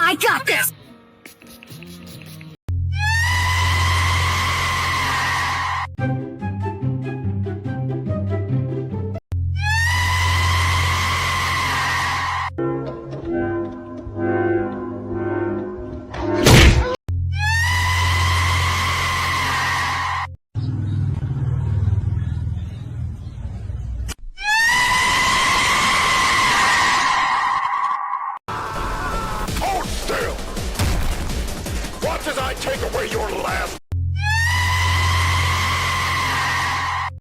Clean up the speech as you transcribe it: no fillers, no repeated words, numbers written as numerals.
I got this! Hold still! Watch as I take away your last